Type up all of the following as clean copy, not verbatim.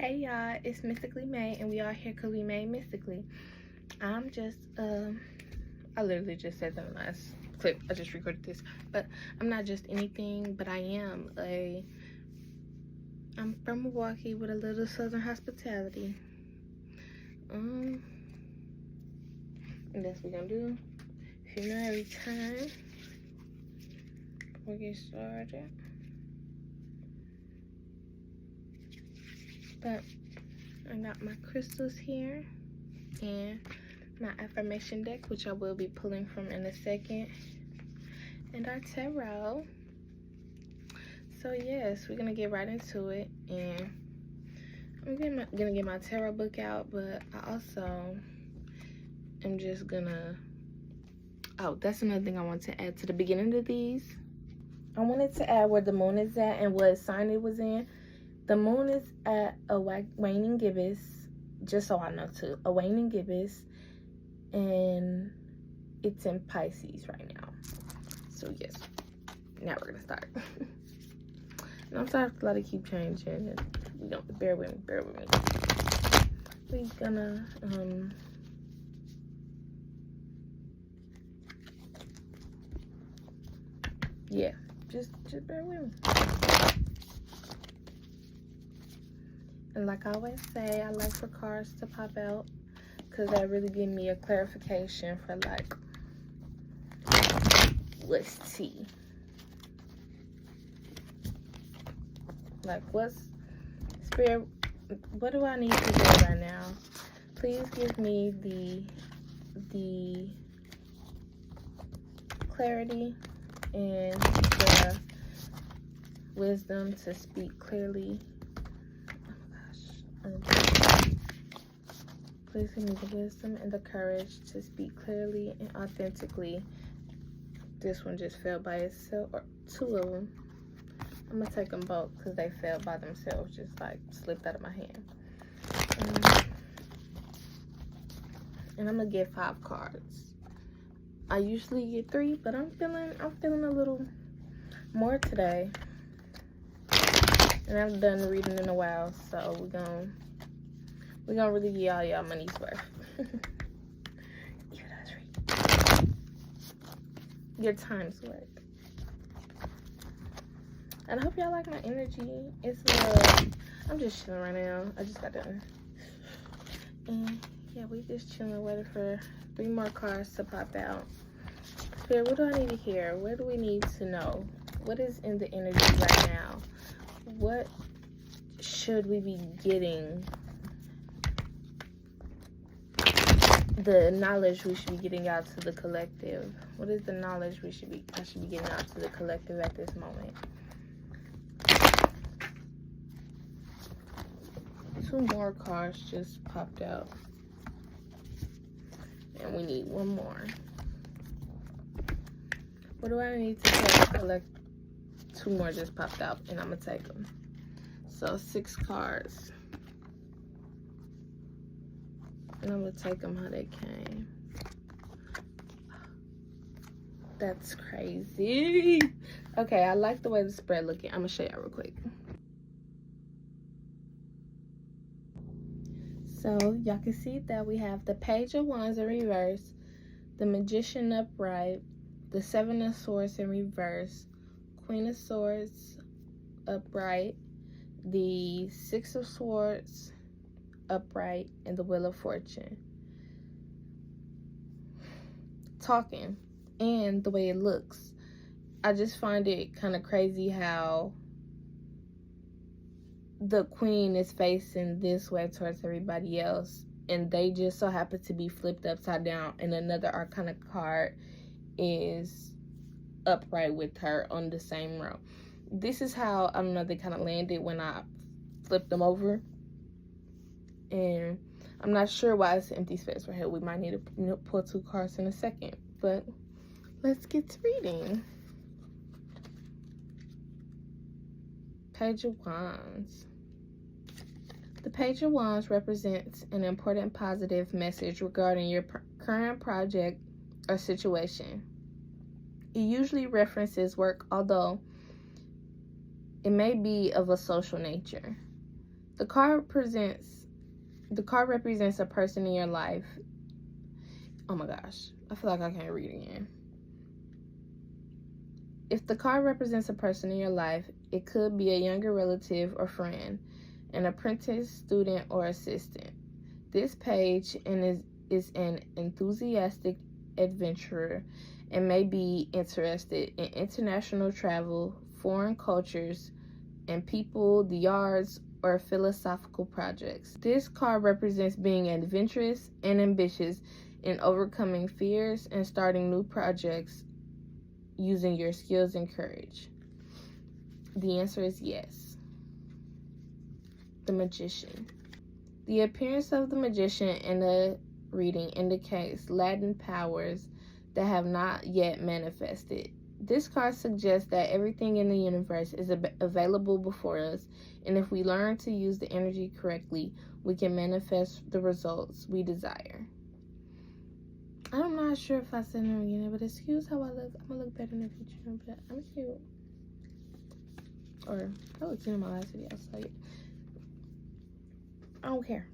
Hey y'all, it's Mystically Made, and we are here because we made mystically. I'm just, I literally just said that in the last clip. I just recorded this, but I'm not just anything, but I'm from Milwaukee with a little southern hospitality. And that's what we're gonna do. If you know, every time we get started. But I got my crystals here and my affirmation deck, which I will be pulling from in a second, and our tarot. So yes, we're gonna get right into it, and I'm gonna get my tarot book out, but I also am just gonna, oh, that's another thing I want to add to the beginning of these. I wanted to add where the moon is at and what sign it was in. The moon is at a waning gibbous, just so I know too, a waning gibbous, and it's in Pisces right now. So yes, now we're gonna start. And I'm sorry to let it keep changing. We don't, bear with me. We're gonna yeah, just bear with me. And like I always say, I like for cards to pop out because that really give me a clarification for like what's tea. Like what's spirit, what do I need to do right now? Please give me the clarity and the wisdom to speak clearly. Please give me the wisdom and the courage to speak clearly and authentically. This one just fell by itself, or two of them. I'm gonna take them both because they fell by themselves, just like slipped out of my hand. And I'm gonna get 5 cards. I usually get 3, but I'm feeling a little more today. And I haven't done reading in a while, so we're gonna really give y'all money's worth. Even though it's free. Your time's worth. And I hope y'all like my energy. It's I'm just chilling right now. I just got done. And yeah, we just chilling, waiting for 3 more cards to pop out. Spirit, what do I need to hear? What do we need to know? What is in the energy right now? What should we be getting? The knowledge we should be getting out to the collective. What is the knowledge I should be getting out to the collective at this moment? 2 more cards just popped out. And we need 1 more. What do I need to collect? 2 more just popped out, and I'm gonna take them. So 6 cards. And I'm gonna take them how they came. That's crazy. Okay, I like the way the spread looking. I'm gonna show y'all real quick. So y'all can see that we have the Page of Wands in reverse, the Magician upright, the 7 of Swords in reverse, Queen of Swords upright, the 6 of Swords upright, and the Wheel of Fortune. Talking and the way it looks, I just find it kind of crazy how the Queen is facing this way towards everybody else, and they just so happen to be flipped upside down, and another Arcana card is upright with her on the same row. This is how, I don't know, they kind of landed when I flipped them over. And I'm not sure why it's an empty space right here. We might need to pull 2 cards in a second, but let's get to reading. Page of Wands. The Page of Wands represents an important positive message regarding your current project or situation. It usually references work, although it may be of a social nature. The card represents a person in your life. Oh my gosh, I feel like I can't read again. If the card represents a person in your life, it could be a younger relative or friend, an apprentice, student, or assistant. This page is an enthusiastic adventurer and may be interested in international travel, foreign cultures, and people, the arts, or philosophical projects. This card represents being adventurous and ambitious in overcoming fears and starting new projects using your skills and courage. The answer is yes. The Magician. The appearance of the Magician in the reading indicates latent powers that have not yet manifested. This card suggests that everything in the universe is available before us, and if we learn to use the energy correctly, we can manifest the results we desire. I'm not sure if I said it again, but excuse how I look. I'm gonna look better in the future, but I'm cute. Or I looked in my last video, so yeah. I don't care.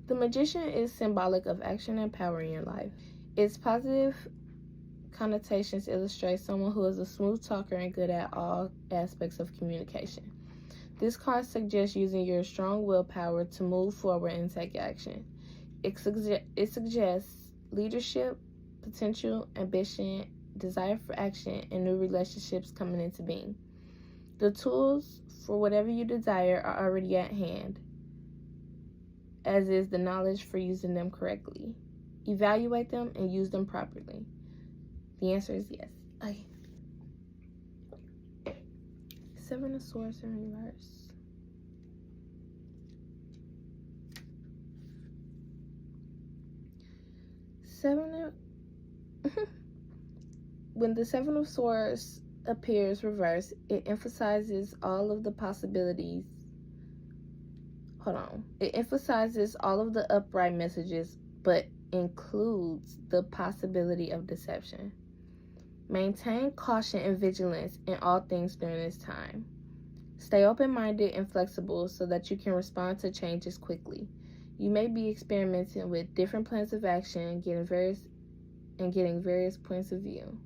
The Magician is symbolic of action and power in your life. Its positive connotations illustrate someone who is a smooth talker and good at all aspects of communication. This card suggests using your strong willpower to move forward and take action. It suggests leadership, potential, ambition, desire for action, and new relationships coming into being. The tools for whatever you desire are already at hand, as is the knowledge for using them correctly. Evaluate them and use them properly. The answer is yes. Okay. Seven of Swords in reverse. When the Seven of Swords appears reversed, it emphasizes all of the possibilities. It emphasizes all of the upright messages, but includes the possibility of deception. Maintain caution and vigilance in all things during this time. Stay open-minded and flexible so that you can respond to changes quickly. You may be experimenting with different plans of action, getting various points of view.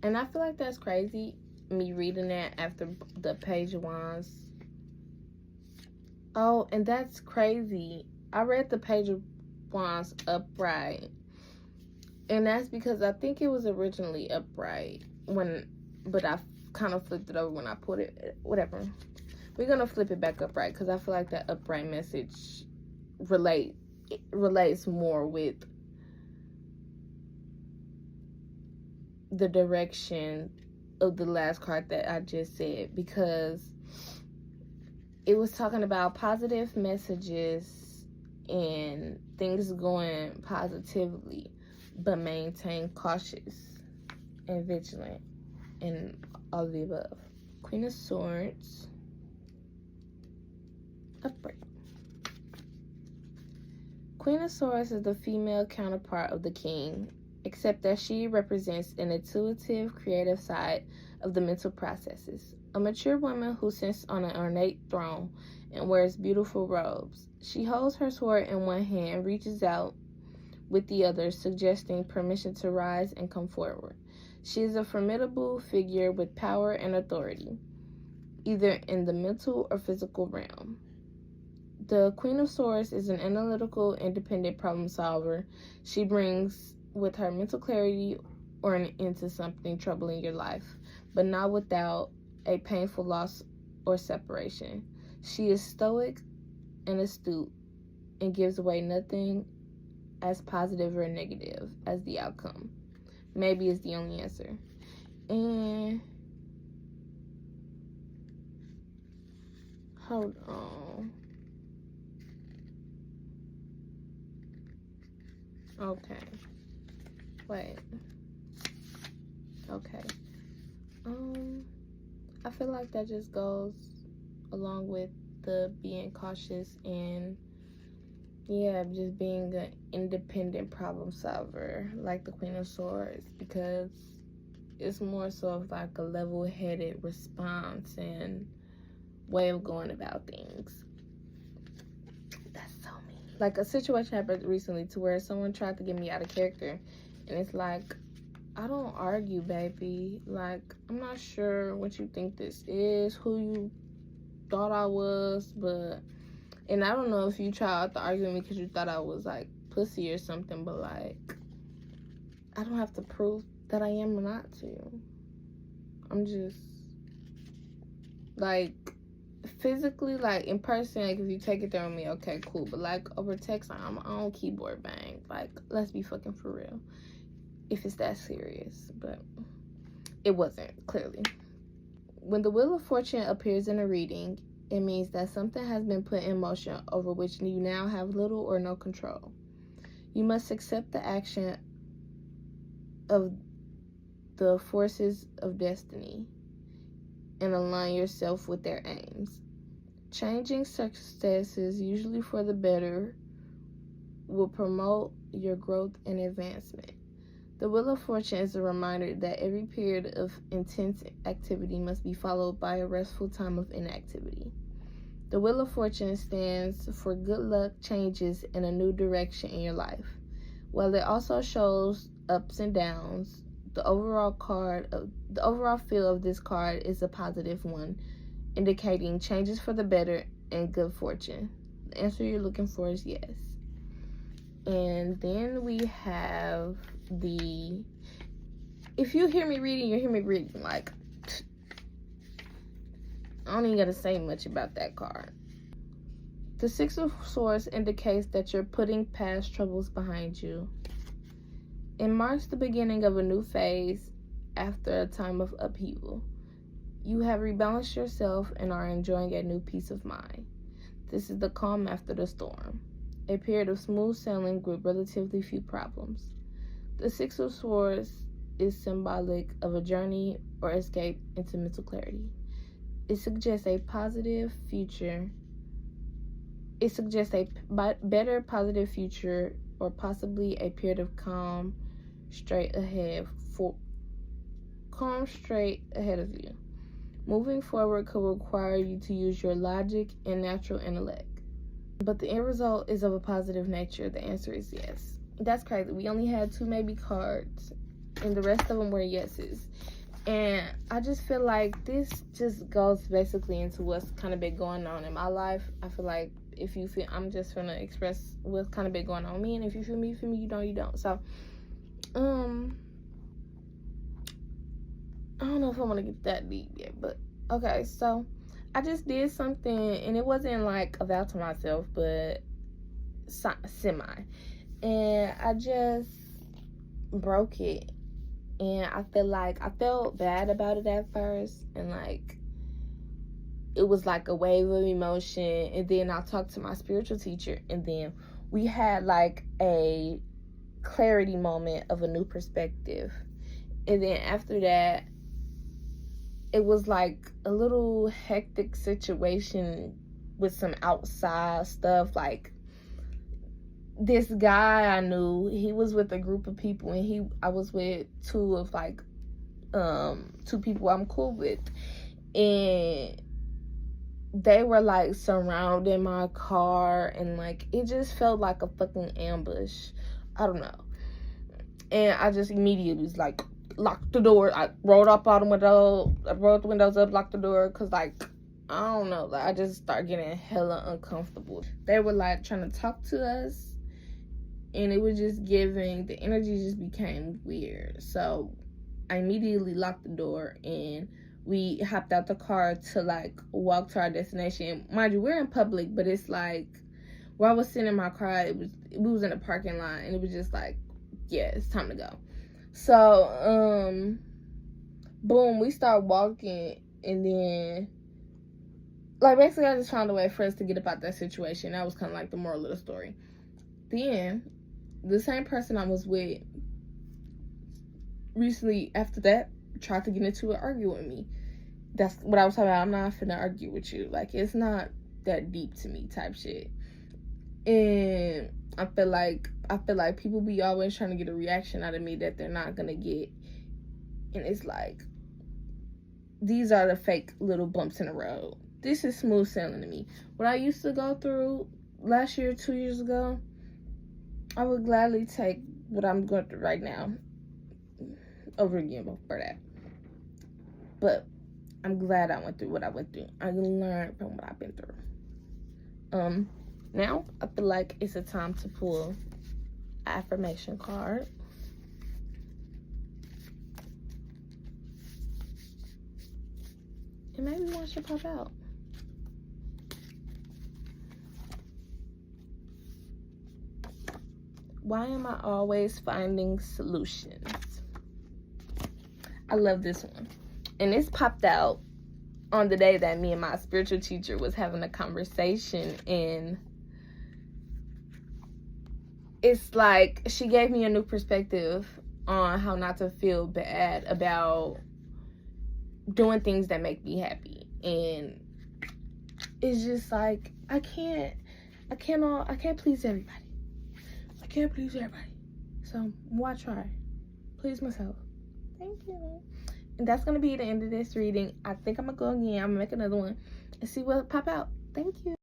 And I feel like that's crazy, me reading that after the Page of Wands. Oh, and that's crazy. I read the Page of Wands upright. And that's because I think it was originally upright but I kind of flipped it over when I put it, whatever. We're going to flip it back upright because I feel like that upright message relates more with the direction of the last card that I just said, because it was talking about positive messages and things going positively, but maintain cautious and vigilant and all of the above. Queen of Swords upright. Queen of Swords is the female counterpart of the King, except that she represents an intuitive, creative side of the mental processes. A mature woman who sits on an ornate throne and wears beautiful robes. She holds her sword in one hand and reaches out with the other, suggesting permission to rise and come forward. She is a formidable figure with power and authority, either in the mental or physical realm. The Queen of Swords is an analytical, independent problem solver. She brings with her mental clarity or an end to something troubling your life, but not without a painful loss or separation. She is stoic and astute and gives away nothing as positive or negative as the outcome. Maybe is the only answer. And hold on. Okay. Wait. Okay. I feel like that just goes along with the being cautious and just being an independent problem solver like the Queen of Swords, because it's more so of like a level-headed response and way of going about things. That's so mean. Like, a situation happened recently to where someone tried to get me out of character, and it's like, I don't argue, baby. Like, I'm not sure what you think this is, who you thought I was, but, and I don't know if you tried to argue with me because you thought I was like pussy or something, but like, I don't have to prove that I am or not to you. I'm just like, physically, like in person, like if you take it there with me, okay, cool, but like over text, I'm on keyboard bang. Like, let's be fucking for real, if it's that serious. But it wasn't, clearly. When the Wheel of Fortune appears in a reading, it means that something has been put in motion over which you now have little or no control. You must accept the action of the forces of destiny and align yourself with their aims. Changing circumstances, usually for the better, will promote your growth and advancement. The Wheel of Fortune is a reminder that every period of intense activity must be followed by a restful time of inactivity. The Wheel of Fortune stands for good luck, changes, and a new direction in your life. While it also shows ups and downs, the overall feel of this card is a positive one, indicating changes for the better and good fortune. The answer you're looking for is yes. And then we have the, if you hear me reading, you hear me reading. Like, I don't even gotta say much about that card. The Six of Swords indicates that you're putting past troubles behind you. It marks the beginning of a new phase after a time of upheaval. You have rebalanced yourself and are enjoying a new peace of mind. This is the calm after the storm, a period of smooth sailing with relatively few problems. The Six of Swords is symbolic of a journey or escape into mental clarity. It suggests a positive future. It suggests a better positive future, or possibly a period of calm straight ahead of you. Moving forward could require you to use your logic and natural intellect, but the end result is of a positive nature. The answer is yes. That's crazy. We only had 2 maybe cards, and the rest of them were yeses. And I just feel like this just goes basically into what's kind of been going on in my life. I feel like if you feel, I'm just gonna express what's kind of been going on with me, and if you feel me, you feel me. You don't, you don't. So, I don't know if I want to get that deep yet, but okay. So, I just did something, and it wasn't like a vow to myself, but semi. And I just broke it. And I feel like I felt bad about it at first, and like it was like a wave of emotion. And then I talked to my spiritual teacher, and then we had like a clarity moment of a new perspective. And then after that, it was like a little hectic situation with some outside stuff. Like, this guy I knew, he was with a group of people, and I was with 2 people I'm cool with, and they were like surrounding my car, and like it just felt like a fucking ambush. I don't know. And I just immediately was like, locked the door. I rolled up out the window. I rolled the windows up, locked the door, because like, I don't know, like I just started getting hella uncomfortable. They were like trying to talk to us, and it was just giving, the energy just became weird. So I immediately locked the door, and we hopped out the car to like walk to our destination. Mind you, we're in public, but it's like where I was sitting in my car, we was in a parking lot, and it was just like, yeah, it's time to go. So boom, we start walking, and then like basically I just found a way for us to get about that situation. That was kind of like the moral of the story. Then the same person I was with recently after that tried to get into an argument with me. That's what I was talking about. I'm not finna argue with you. Like, it's not that deep to me type shit. And I feel like people be always trying to get a reaction out of me that they're not gonna get And it's like, these are the fake little bumps in the road. This is smooth sailing to me. What I used to go through last year, 2 years ago, I would gladly take what I'm going through right now over again before that. But I'm glad I went through what I went through. I learned from what I've been through. Now I feel like it's a time to pull an affirmation card. And maybe one should pop out. Why am I always finding solutions? I love this one. And this popped out on the day that me and my spiritual teacher was having a conversation, and it's like she gave me a new perspective on how not to feel bad about doing things that make me happy. And it's just like, I can't please everybody. I can't please everybody. So why try? Please myself. Thank you. And that's gonna be the end of this reading. I think I'm gonna go again. I'm gonna make another one and see what pop out. Thank you.